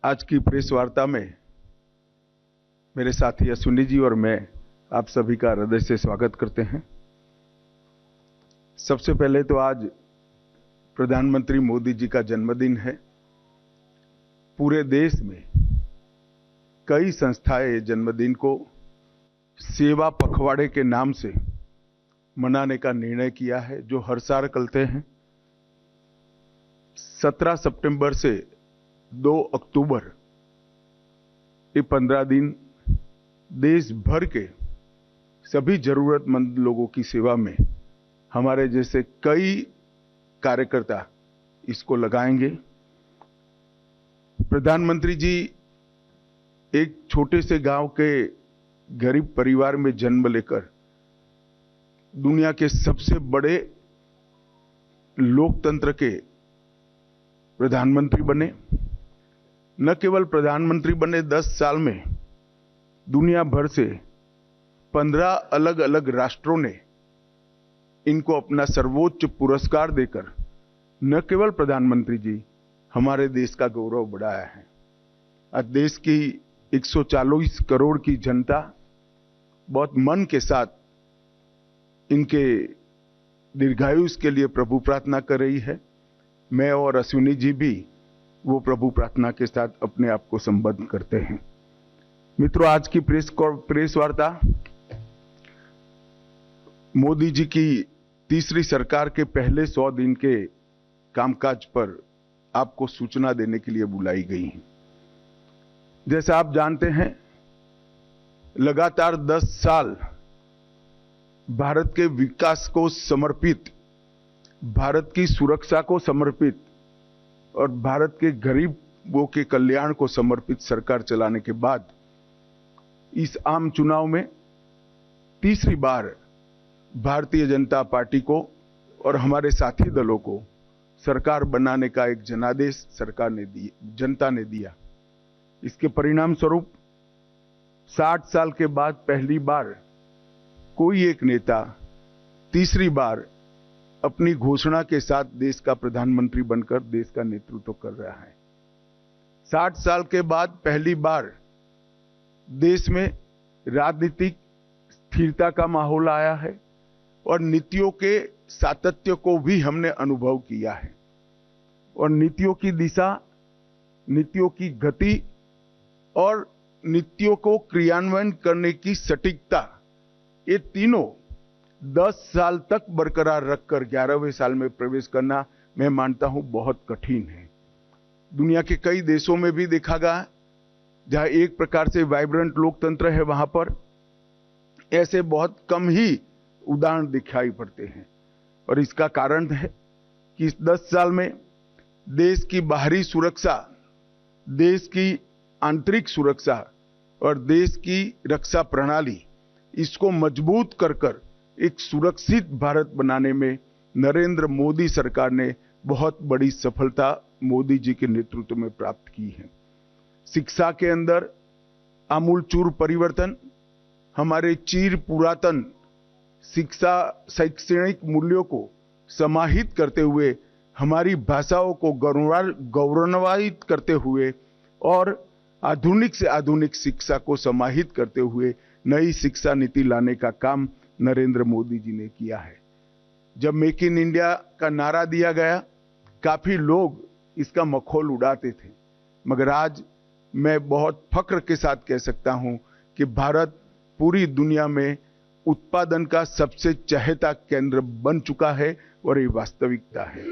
आज की प्रेस वार्ता में मेरे साथी अश्विनी जी और मैं आप सभी का हृदय से स्वागत करते हैं। सबसे पहले तो आज प्रधानमंत्री मोदी जी का जन्मदिन है। पूरे देश में कई संस्थाएं जन्मदिन को सेवा पखवाड़े के नाम से मनाने का निर्णय किया है, जो हर साल करते हैं। 17 सितंबर से 2 अक्टूबर ये 15 दिन देश भर के सभी जरूरतमंद लोगों की सेवा में हमारे जैसे कई कार्यकर्ता इसको लगाएंगे। प्रधानमंत्री जी एक छोटे से गांव के गरीब परिवार में जन्म लेकर दुनिया के सबसे बड़े लोकतंत्र के प्रधानमंत्री बने। न केवल प्रधानमंत्री बने, 10 साल में दुनिया भर से 15 अलग अलग राष्ट्रों ने इनको अपना सर्वोच्च पुरस्कार देकर न केवल प्रधानमंत्री जी हमारे देश का गौरव बढ़ाया है। आज देश की 140 करोड़ की जनता बहुत मन के साथ इनके दीर्घायुष के लिए प्रभु प्रार्थना कर रही है। मैं और अश्विनी जी भी वो प्रभु प्रार्थना के साथ अपने आप को संबद्ध करते हैं। मित्रों, आज की प्रेस वार्ता मोदी जी की तीसरी सरकार के पहले 100 दिन के कामकाज पर आपको सूचना देने के लिए बुलाई गई है। जैसा आप जानते हैं, लगातार 10 साल भारत के विकास को समर्पित, भारत की सुरक्षा को समर्पित और भारत के गरीबों के कल्याण को समर्पित सरकार चलाने के बाद इस आम चुनाव में तीसरी बार भारतीय जनता पार्टी को और हमारे साथी दलों को सरकार बनाने का एक जनादेश जनता ने दिया। इसके परिणाम स्वरूप 60 साल के बाद पहली बार कोई एक नेता तीसरी बार अपनी घोषणा के साथ देश का प्रधानमंत्री बनकर देश का नेतृत्व कर रहा है। 60 साल के बाद पहली बार देश में राजनीतिक स्थिरता का माहौल आया है और नीतियों के सातत्य को भी हमने अनुभव किया है। और नीतियों की दिशा, नीतियों की गति और नीतियों को क्रियान्वयन करने की सटीकता, ये तीनों 10 साल तक बरकरार रखकर 11वें साल में प्रवेश करना, मैं मानता हूं, बहुत कठिन है। दुनिया के कई देशों में भी देखा गया, जहां एक प्रकार से वाइब्रेंट लोकतंत्र है, वहां पर ऐसे बहुत कम ही उदाहरण दिखाई पड़ते हैं। और इसका कारण है कि इस 10 साल में देश की बाहरी सुरक्षा, देश की आंतरिक सुरक्षा और देश की रक्षा प्रणाली, इसको मजबूत कर एक सुरक्षित भारत बनाने में नरेंद्र मोदी सरकार ने बहुत बड़ी सफलता मोदी जी के नेतृत्व में प्राप्त की है। शिक्षा के अंदर आमूलचूल परिवर्तन, हमारे चिर पुरातन शिक्षा शैक्षणिक मूल्यों को समाहित करते हुए, हमारी भाषाओं को गौरवान्वित करते हुए और आधुनिक से आधुनिक शिक्षा को समाहित करते हुए नई शिक्षा नीति लाने का काम नरेंद्र मोदी जी ने किया है। जब मेक इन इंडिया का नारा दिया गया, काफी लोग इसका मखौल उड़ाते थे, मगर आज मैं बहुत फक्र के साथ कह सकता हूं कि भारत पूरी दुनिया में उत्पादन का सबसे चहेता केंद्र बन चुका है और ये वास्तविकता है।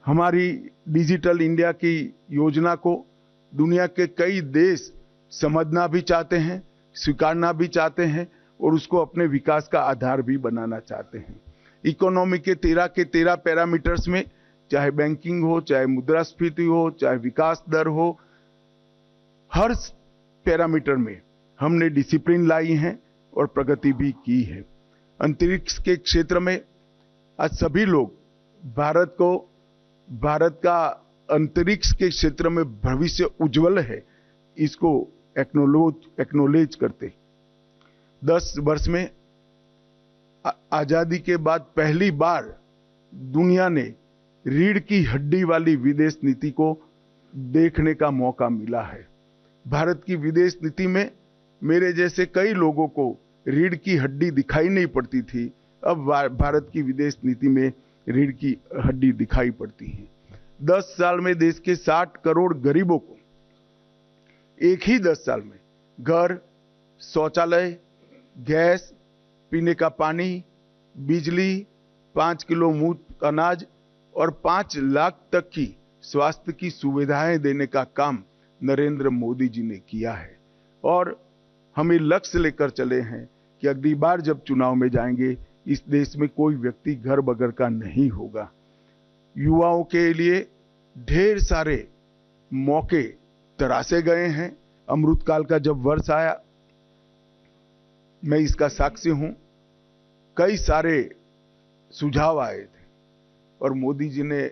हमारी डिजिटल इंडिया की योजना को दुनिया के कई देश समझना भी चाहते हैं, स्वीकारना भी चाहते हैं और उसको अपने विकास का आधार भी बनाना चाहते हैं। इकोनॉमी के 13 पैरामीटर्स में, चाहे बैंकिंग हो, चाहे मुद्रास्फीति हो, चाहे विकास दर हो, हर पैरामीटर में हमने डिसिप्लिन लाई है और प्रगति भी की है। अंतरिक्ष के क्षेत्र में आज सभी लोग भारत का अंतरिक्ष के क्षेत्र में भविष्य उज्जवल है, इसको एक्नोलेज करते। 10 वर्ष में आजादी के बाद पहली बार दुनिया ने रीढ़ की हड्डी वाली विदेश नीति को देखने का मौका मिला है। भारत की विदेश नीति में मेरे जैसे कई लोगों को रीढ़ की हड्डी दिखाई नहीं पड़ती थी, अब भारत की विदेश नीति में रीढ़ की हड्डी दिखाई पड़ती है। 10 साल में देश के 60 करोड़ गरीबों को एक ही 10 साल में घर, शौचालय, गैस, पीने का पानी, बिजली, 5 किलो मुफ्त अनाज और 5 लाख तक की स्वास्थ्य की सुविधाएं देने का काम नरेंद्र मोदी जी ने किया है। और हमें लक्ष्य लेकर चले हैं कि अगली बार जब चुनाव में जाएंगे, इस देश में कोई व्यक्ति घर बगैर का नहीं होगा। युवाओं के लिए ढेर सारे मौके तराशे गए हैं। अमृतकाल का जब वर्ष आया, मैं इसका साक्षी हूं, कई सारे सुझाव आए थे और मोदी जी ने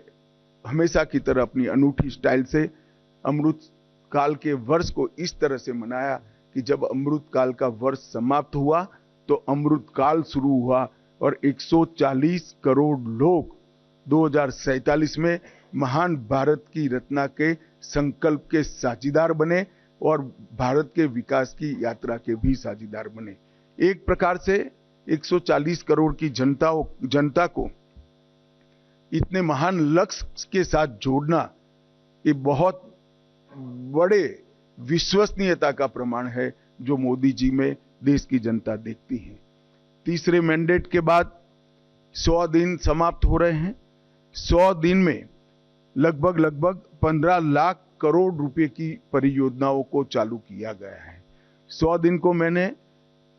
हमेशा की तरह अपनी अनूठी स्टाइल से अमृत काल के वर्ष को इस तरह से मनाया कि जब अमृत काल का वर्ष समाप्त हुआ तो अमृत काल शुरू हुआ और 140 करोड़ लोग 2047 में महान भारत की रचना के संकल्प के साझीदार बने और भारत के विकास की यात्रा के भी साझीदार बने। एक प्रकार से 140 करोड़ की जनता को इतने महान लक्ष्य के साथ जोड़ना ये बहुत बड़े विश्वसनीयता का प्रमाण है जो मोदी जी में देश की जनता देखती है। तीसरे मैंडेट के बाद 100 दिन समाप्त हो रहे हैं। 100 दिन में लगभग 15 लाख करोड़ रुपए की परियोजनाओं को चालू किया गया है। 100 दिन को मैंने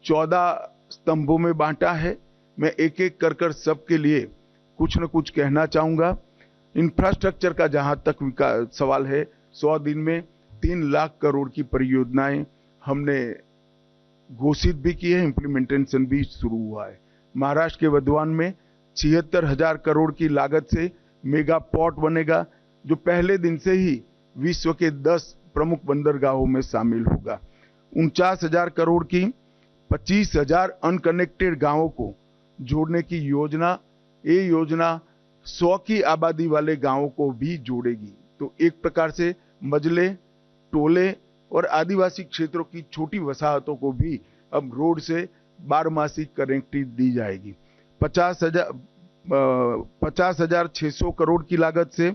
14 स्तंभों में बांटा है। मैं एक एक कर सबके लिए कुछ न कुछ कहना चाहूंगा। इंफ्रास्ट्रक्चर का जहां तक सवाल है, 100 दिन में 3 लाख करोड़ की परियोजनाएं हमने घोषित भी की है, इम्प्लीमेंटेशन भी शुरू हुआ है। महाराष्ट्र के वर्धमान में 76,000 करोड़ की लागत से मेगा पोर्ट बनेगा, जो पहले दिन से ही विश्व के 10 प्रमुख बंदरगाहों में शामिल होगा। 49,000 करोड़ की 25,000 अनकनेक्टेड गांवों को जोड़ने की योजना, ये योजना 100 की आबादी वाले गांवों को भी जोड़ेगी। तो एक प्रकार से मजले, टोले और आदिवासी क्षेत्रों की छोटी वसाहतों को भी अब रोड से बारहमासी कनेक्टिविटी दी जाएगी। 50,600 करोड़ की लागत से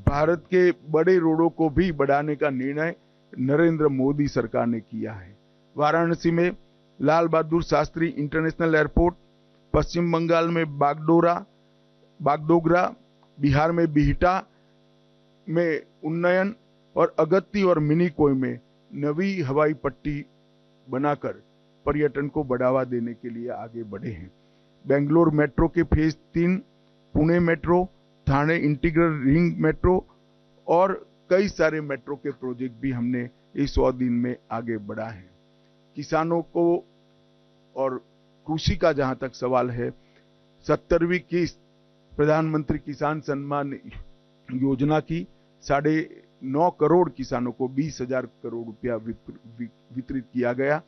भारत के बड़े रोडों को भी बढ़ाने का निर्णय नरेंद्र मोदी सरकार ने किया है। वाराणसी में लाल बहादुर शास्त्री इंटरनेशनल एयरपोर्ट, पश्चिम बंगाल में बागडोगरा, बिहार में बिहटा में उन्नयन और अगत्ती और मिनीकोय में नवी हवाई पट्टी बनाकर पर्यटन को बढ़ावा देने के लिए आगे बढ़े हैं। बेंगलोर मेट्रो के phase 3, Pune metro, Thane integral ring metro और कई सारे मेट्रो के प्रोजेक्ट भी हमने इस 100 दिन में आगे बढ़ा है। किसानों को और कृषि का जहां तक सवाल है, 70वीं किस्त प्रधानमंत्री किसान सम्मान योजना की 9.5 करोड़ किसानों को 20,000 करोड़ रुपया वितरित किया गया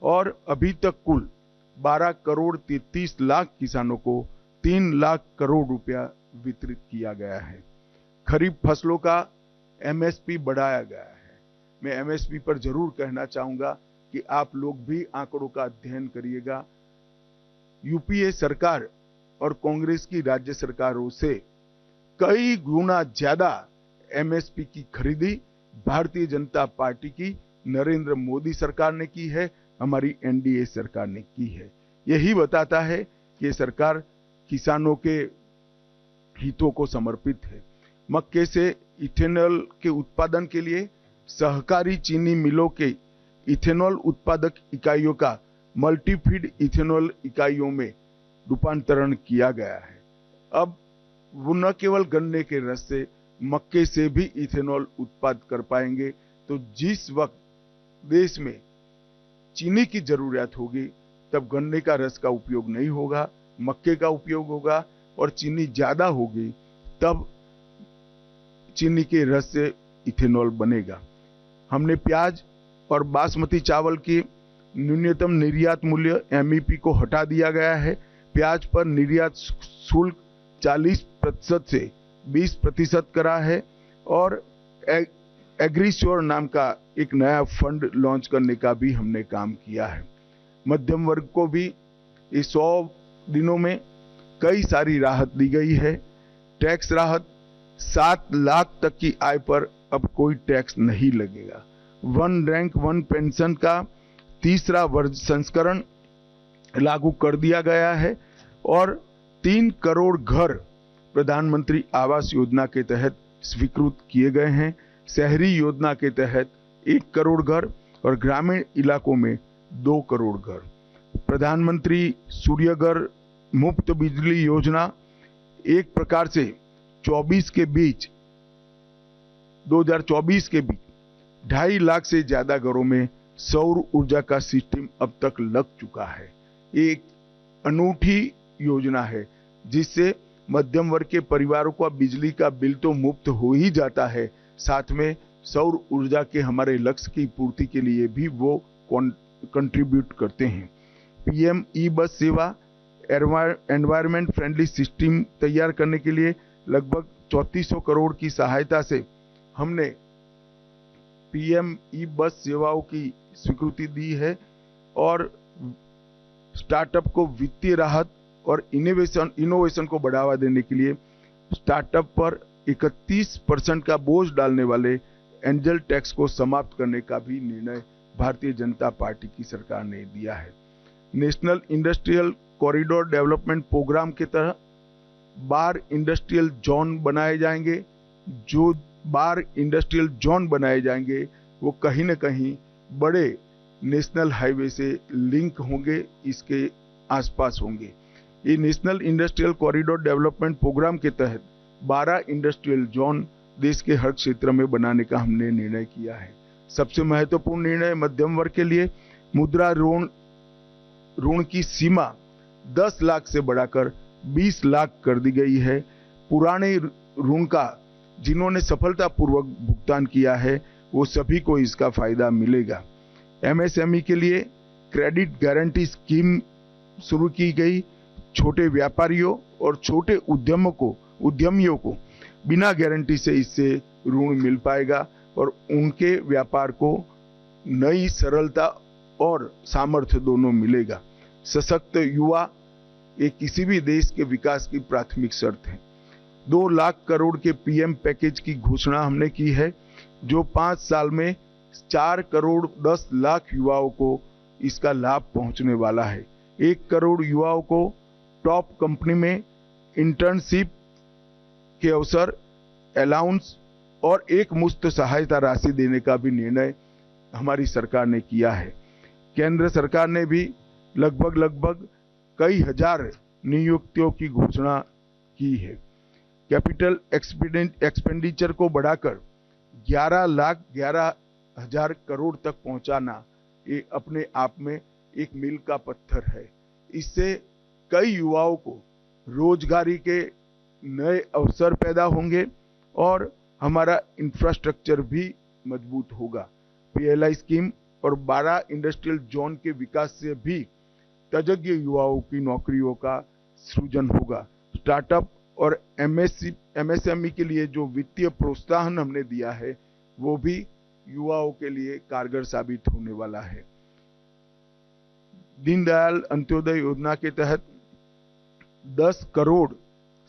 और अभी तक कुल 12 करोड़ 33 लाख किसानों को 3 लाख करोड़ रुपया वितरित किया गया है। खरीफ फसलों का एमएसपी बढ़ाया गया है। मैं एमएसपी पर जरूर कहना चाहूंगा कि आप लोग भी आंकड़ों का अध्ययन करिएगा। यूपीए सरकार और कांग्रेस की राज्य सरकारों से कई गुना ज्यादा एमएसपी की खरीदी भारतीय जनता पार्टी की नरेंद्र मोदी सरकार ने की है, हमारी एनडीए सरकार ने की है। यही बताता है कि सरकार किसानों के हितों को समर्पित है। मक्के से इथेनॉल के उत्पादन के लिए सहकारी चीनी मिलों के इथेनॉल उत्पादक इकाइयों का मल्टीफीड इथेनॉल इकाइयों में रूपांतरण किया गया है। अब वो न केवल गन्ने के रस से, मक्के से भी इथेनॉल उत्पाद कर पाएंगे। तो जिस वक्त देश में चीनी की जरूरत होगी तब गन्ने का रस का उपयोग नहीं होगा, मक्के का उपयोग होगा, और चीनी ज्यादा होगी तब चीनी के रस से इथेनॉल बनेगा। हमने प्याज और बासमती चावल की न्यूनतम निर्यात मूल्य एमईपी को हटा दिया गया है। प्याज पर निर्यात शुल्क 40% से 20% करा है और एग्रीश्योर नाम का एक नया फंड लॉन्च करने का भी हमने काम किया है। मध्यम वर्ग को भी इस 100 दिनों में कई सारी राहत दी गई है। टैक्स राहत, 7 लाख तक की आय पर अब कोई टैक्स नहीं लगेगा। वन रैंक वन पेंशन का तीसरा संस्करण लागू कर दिया गया है और 3 करोड़ घर प्रधानमंत्री आवास योजना के तहत स्वीकृत किए गए हैं। शहरी योजना के तहत 1 करोड़ घर और ग्रामीण इलाकों में 2 करोड़ घर। प्रधानमंत्री सूर्यघर मुफ्त बिजली योजना एक प्रकार से 2024 के बीच 2.5 लाख से ज्यादा घरों में सौर ऊर्जा का सिस्टम अब तक लग चुका है। एक अनूठी योजना है जिससे मध्यम वर्ग के परिवारों का बिजली का बिल तो मुफ्त हो ही जाता है, साथ में सौर ऊर्जा के हमारे लक्ष्य की पूर्ति के लिए भी वो कंट्रीब्यूट करते हैं। पीएम ई बस सेवा एनवायरमेंट फ्रेंडली सिस्टम तैयार करने के लिए लगभग 3400 करोड़ की सहायता से हमने पीएम ई बस सेवाओं की स्वीकृति दी है और स्टार्टअप को वित्तीय राहत और इनोवेशन को बढ़ावा देने के लिए स्टार्टअप पर 31% का बोझ डालने वाले एंजल टैक्स को समाप्त करने का भी निर्णय भारतीय जनता पार्टी की सरकार ने दिया है। National industrial corridor development programme के तहत 12 इंडस्ट्रियल जोन बनाए जाएंगे। जो 12 इंडस्ट्रियल जोन बनाए जाएंगे वो कहीं न कहीं बड़े नेशनल हाईवे से लिंक होंगे, इसके आसपास होंगे। ये national industrial corridor development programme के तहत 12 इंडस्ट्रियल जोन देश के हर क्षेत्र में बनाने का हमने निर्णय किया है। सबसे महत्वपूर्ण निर्णय मध्यम वर्ग के लिए मुद्रा ऋण की सीमा 10 लाख से बढ़ाकर 20 लाख कर दी गई है। पुराने ऋण का जिन्होंने सफलतापूर्वक भुगतान किया है वो सभी को इसका फायदा मिलेगा। एमएसएमई के लिए क्रेडिट गारंटी स्कीम शुरू की गई। छोटे व्यापारियों और छोटे उद्यमियों को बिना गारंटी से इससे ऋण मिल पाएगा और उनके व्यापार को नई सरलता और सामर्थ्य दोनों मिलेगा। सशक्त युवा ये किसी भी देश के विकास की प्राथमिक शर्त है। 2 लाख करोड़ के पीएम पैकेज की घोषणा हमने की है जो 5 साल में 4 करोड़ 10 लाख युवाओं को इसका लाभ पहुंचने वाला है। 1 करोड़ युवाओं को टॉप कंपनी में इंटर्नशिप के अवसर, अलाउंस और एक मुश्त सहायता राशि देने का भी निर्णय हमारी सरकार ने किया है। केंद्र सरकार ने भी लगभग कई हजार नियुक्तियों की घोषणा की है। कैपिटल एक्सपेंडिचर को बढ़ाकर 11,11,000 करोड़ तक पहुंचाना ये अपने आप में एक मील का पत्थर है। इससे कई युवाओं को रोजगारी के नए अवसर पैदा होंगे और हमारा इंफ्रास्ट्रक्चर भी मजबूत होगा। पीएलआई स्कीम और 12 इंडस्ट्रियल जोन के विकास से भी तजज्ञ युवाओं की नौकरियों का सृजन होगा। स्टार्टअप और एमएसएमई के लिए जो वित्तीय प्रोत्साहन हमने दिया है वो भी युवाओं के लिए कारगर साबित होने वाला है। दीनदयाल अंत्योदय योजना के तहत 10 करोड़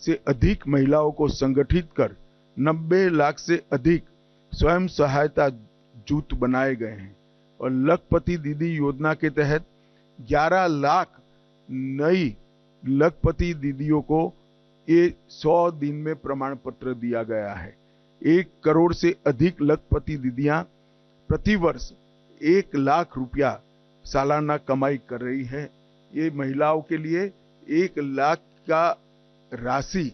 से अधिक महिलाओं को संगठित कर 90 लाख से अधिक स्वयं सहायता जूथ बनाए गए हैं और लखपति दीदी योजना के तहत 11 लाख नई लखपति दीदियों को ये 100 दिन में प्रमाण पत्र दिया गया है। 1 करोड़ से अधिक लखपति दीदियां प्रतिवर्ष 1 लाख रुपया सालाना कमाई कर रही है। ये महिलाओं के लिए 1 लाख का राशि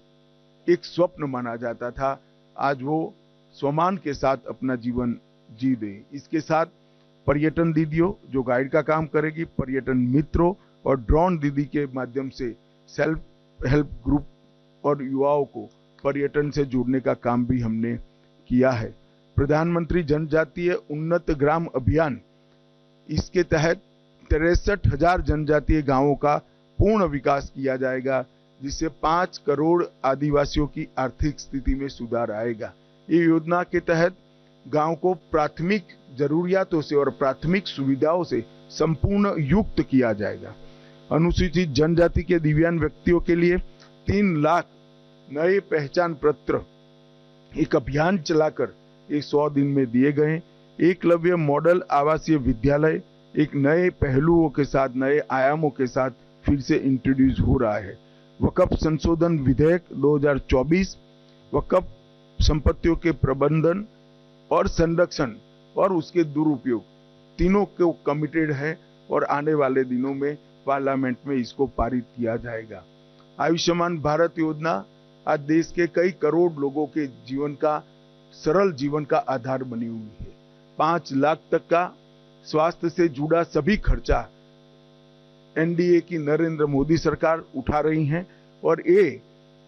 एक स्वप्न माना जाता था, आज वो सम्मान के साथ अपना जीवन जी दे। इसके साथ पर्यटन दीदियों जो गाइड का काम करेगी, पर्यटन मित्रों और ड्रोन दीदी के माध्यम से सेल्फ हेल्प ग्रुप और युवाओं को पर्यटन से जोड़ने का काम भी हमने किया है। प्रधानमंत्री जनजातीय उन्नत ग्राम अभियान, इसके तहत 63,000 जनजातीय गांवों का पूर्ण विकास किया जाएगा जिससे 5 करोड़ आदिवासियों की आर्थिक स्थिति में सुधार आएगा। ये योजना के तहत गांव को प्राथमिक जरूरियातों से और प्राथमिक सुविधाओं से संपूर्ण युक्त किया जाएगा। अनुसूचित जनजाति के दिव्यांग व्यक्तियों के लिए 3 लाख नए पहचान पत्र एक अभियान चलाकर ये 100 दिन में दिए गए। एकलव्य मॉडल आवासीय विद्यालय एक नए पहलुओं के साथ, नए आयामों के साथ फिर से इंट्रोड्यूस हो रहा है। वक्फ संशोधन विधेयक 2024 वक्फ संपत्तियों के प्रबंधन और संरक्षण और उसके दुरुपयोग तीनों को कमिटेड है और आने वाले दिनों में पार्लियामेंट में इसको पारित किया जाएगा। आयुष्मान भारत योजना आज देश के कई करोड़ लोगों के जीवन का, सरल जीवन का आधार बनी हुई है। 5 लाख तक का स्वास्थ्य से जुड़ा सभी खर्चा एनडीए की नरेंद्र मोदी सरकार उठा रही है और ये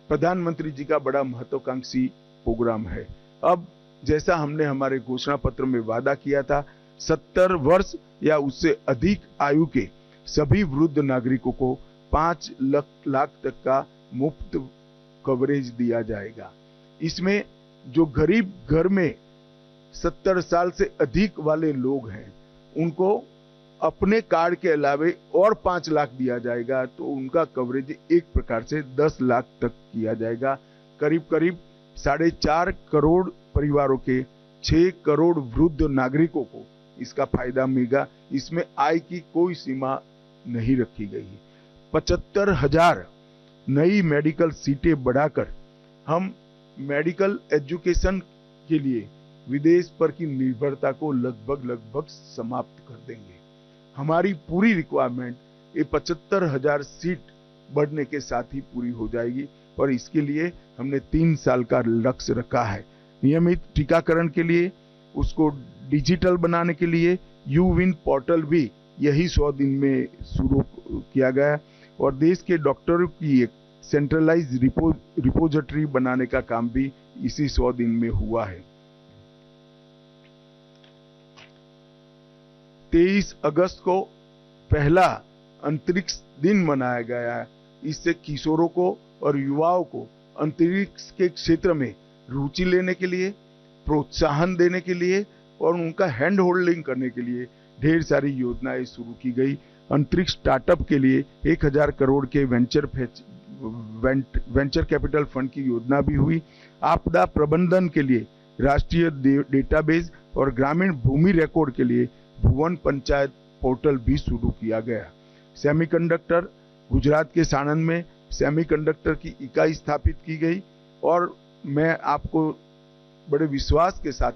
प्रधानमंत्री जी का बड़ा महत्वाकांक्षी प्रोग्राम है। अब जैसा हमने हमारे घोषणा पत्र में वादा किया था, 70 वर्ष या उससे अधिक आयु के सभी वृद्ध नागरिकों को 5 लाख तक का मुफ्त कवरेज दिया जाएगा। इसमें जो गरीब घर में 70 साल से अधिक वाले लोग हैं उनको अपने कार्ड के अलावे और 5 लाख दिया जाएगा, तो उनका कवरेज एक प्रकार से 10 लाख तक किया जाएगा। करीब करीब 4.5 करोड़ परिवारों के 6 करोड़ वृद्ध नागरिकों को इसका फायदा मिलेगा। इसमें आय की कोई सीमा नहीं रखी गई है। 75,000 नई मेडिकल सीटें बढ़ाकर हम मेडिकल एजुकेशन के लिए विदेश पर की निर्भरता को लगभग समाप्त कर देंगे। हमारी पूरी रिक्वायरमेंट ये 75,000 सीट बढ़ने के साथ ही पूरी हो जाएगी और इसके लिए हमने 3 साल का लक्ष्य रखा है। नियमित टीकाकरण के लिए, उसको डिजिटल बनाने के लिए यूविन पोर्टल भी यही 100 दिन में शुरू किया गया और देश के डॉक्टरों की एक सेंट्रलाइज रिपोजिटरी बनाने का काम भी इसी 100 दिन में हुआ है। 23 अगस्त को पहला अंतरिक्ष दिन मनाया गया है। इससे किशोरों को और युवाओं को अंतरिक्ष के क्षेत्र में रुचि लेने के लिए, प्रोत्साहन देने के लिए और उनका हैंड होल्डिंग करने के लिए ढेर सारी योजनाएं शुरू की गई। अंतरिक्ष स्टार्टअप के लिए 1000 करोड़ के वेंचर कैपिटल फंड की योजना भी हुई। आपदा प्रबंधन के लिए राष्ट्रीय डेटाबेस और ग्रामीण भूमि रिकॉर्ड के लिए भुवन पंचायत पोर्टल भी शुरू किया गया। सेमीकंडक्टर, गुजरात के साणंद में सेमीकंडक्टर की इकाई स्थापित की गई और मैं आपको बड़े विश्वास के साथ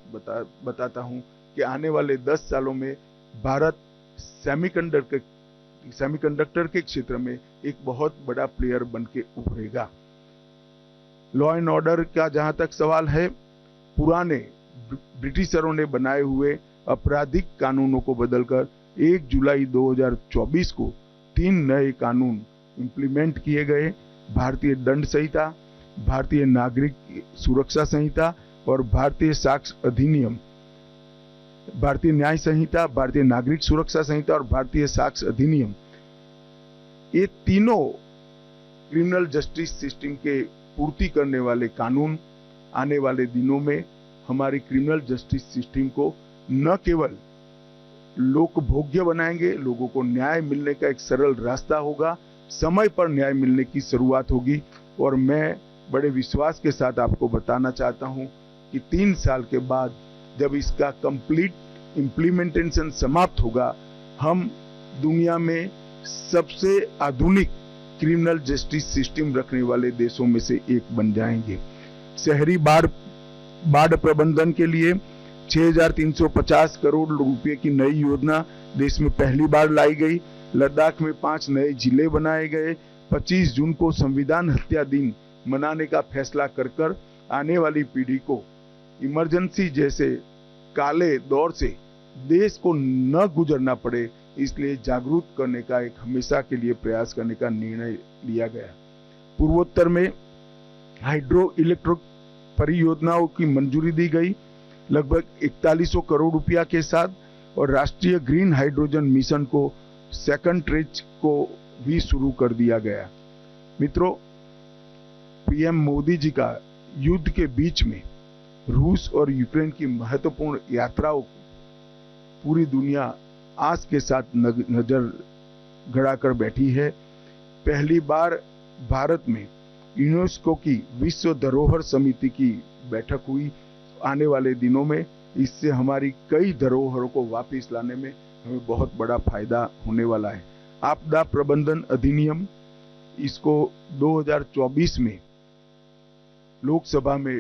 बताता हूं कि आने वाले 10 सालों में भारत सेमीकंडक्टर के क्षेत्र में एक बहुत बड़ा प्लेयर बन के उभरेगा। लॉ एंड ऑर्डर का जहां तक सवाल है, पुराने ब्रिटिशरों ने बनाए हुए आपराधिक कानूनों को बदलकर 1 जुलाई 2024 को 3 नए कानून इंप्लीमेंट किए गए। भारतीय दंड संहिता, भारतीय नागरिक सुरक्षा संहिता और भारतीय साक्ष्य अधिनियम, भारतीय न्याय संहिता, भारतीय नागरिक सुरक्षा संहिता और भारतीय साक्ष्य अधिनियम, ये तीनों क्रिमिनल जस्टिस सिस्टम के पूर्ति करने वाले कानून आने वाले दिनों में हमारी क्रिमिनल जस्टिस सिस्टम को न केवल लोकभोग्य बनाएंगे, लोगों को न्याय मिलने का एक सरल रास्ता होगा, समय पर न्याय मिलने की शुरुआत होगी। और मैं बड़े विश्वास के साथ आपको बताना चाहता हूं कि 3 साल के बाद जब इसका कंप्लीट इम्प्लीमेंटेशन समाप्त होगा, हम दुनिया में सबसे आधुनिक क्रिमिनल जस्टिस सिस्टम रखने वाले देशों में से एक बन जाएंगे। शहरी बाढ़ प्रबंधन के लिए 6,350 करोड़ रुपए की नई योजना देश में पहली बार लाई गई। लद्दाख में 5 नए जिले बनाए गए। 25 जून को संविधान हत्या दिन मनाने का फैसला कर आने वाली पीढ़ी को इमरजेंसी जैसे काले दौर से देश को न गुजरना पड़े, इसलिए जागरूक करने का एक हमेशा के लिए प्रयास करने का निर्णय लिया गया। पूर्वोत्तर में हाइड्रो इलेक्ट्रिक परियोजनाओं की मंजूरी दी गई लगभग 4100 करोड़ रुपया के साथ, और राष्ट्रीय ग्रीन हाइड्रोजन मिशन को सेकंड ट्रेज को भी शुरू कर दिया गया। मित्रों, पीएम मोदी जी का युद्ध के बीच में रूस और यूक्रेन की महत्वपूर्ण यात्राओं की पूरी दुनिया आस के साथ नजर गड़ाकर बैठी है। पहली बार भारत में यूनेस्को की विश्व धरोहर समिति की बैठक हुई आने वाले दिनों में। इससे हमारी कई धरोहरों को वापस लाने में हमें बहुत बड़ा फायदा होने वाला है। आपदा प्रबंधन अधिनियम, इसको 2024 में लोकसभा में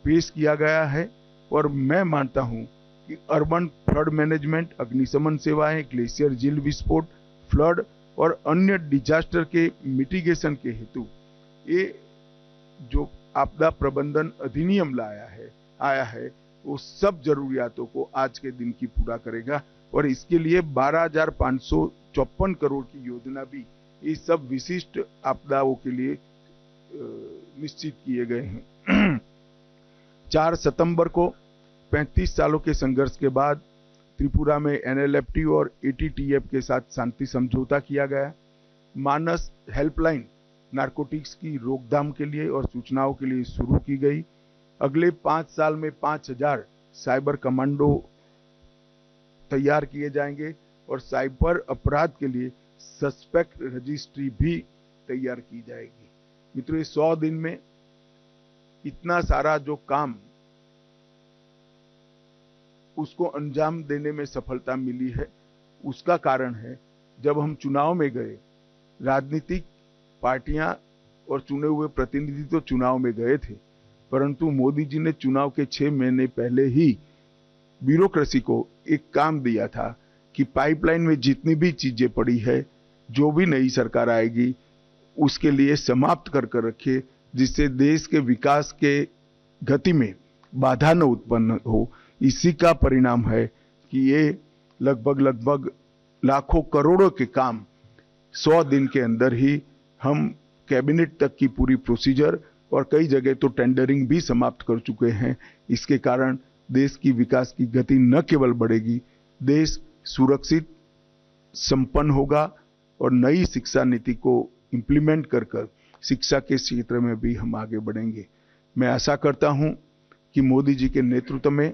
पेश किया गया है और मैं मानता हूं कि अर्बन फ्लड मैनेजमेंट, अग्निशमन सेवाएं, ग्लेशियर झील विस्फोट, फ्लड और अन्य डिजास्टर के मिटिगेशन के हेतु ये जो आपदा प्रबंधन अधिनियम आया है वो सब जरूरियातों को आज के दिन की पूरा करेगा और इसके लिए 12,554 करोड़ की योजना भी इस सब विशिष्ट आपदाओं के लिए निश्चित किए गए हैं। 4 सितंबर को 35 सालों के संघर्ष के बाद त्रिपुरा में NLFT और ATTF के साथ शांति समझौता किया गया। मानस हेल्पलाइन नारकोटिक्स की रोकथाम के लिए और सूचनाओं के लिए शुरू की गई। अगले 5 साल में 5,000 साइबर कमांडो तैयार किए जाएंगे और साइबर अपराध के लिए सस्पेक्ट रजिस्ट्री भी तैयार की जाएगी। मित्रों, 100 दिन में इतना सारा जो काम उसको अंजाम देने में सफलता मिली है, उसका कारण है जब हम चुनाव में गए, राजनीतिक पार्टियां और चुने हुए प्रतिनिधि तो चुनाव में गए थे, परंतु मोदी जी ने चुनाव के 6 महीने पहले ही ब्यूरोक्रेसी को एक काम दिया था कि पाइपलाइन में जितनी भी चीजें पड़ी है, जो भी नई सरकार आएगी उसके लिए समाप्त कर रखे, जिससे देश के विकास के गति में बाधा न उत्पन्न हो। इसी का परिणाम है कि ये लगभग लाखों करोड़ों के काम 100 दिन के अंदर ही हम कैबिनेट तक की पूरी प्रोसीजर और कई जगह तो टेंडरिंग भी समाप्त कर चुके हैं। इसके कारण देश की विकास की गति न केवल बढ़ेगी, देश सुरक्षित संपन्न होगा और नई शिक्षा नीति को इंप्लीमेंट कर शिक्षा के क्षेत्र में भी हम आगे बढ़ेंगे। मैं आशा करता हूं कि मोदी जी के नेतृत्व में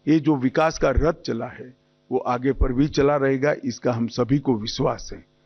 ये जो विकास का रथ चला है वो आगे पर भी चला रहेगा, इसका हम सभी को विश्वास है।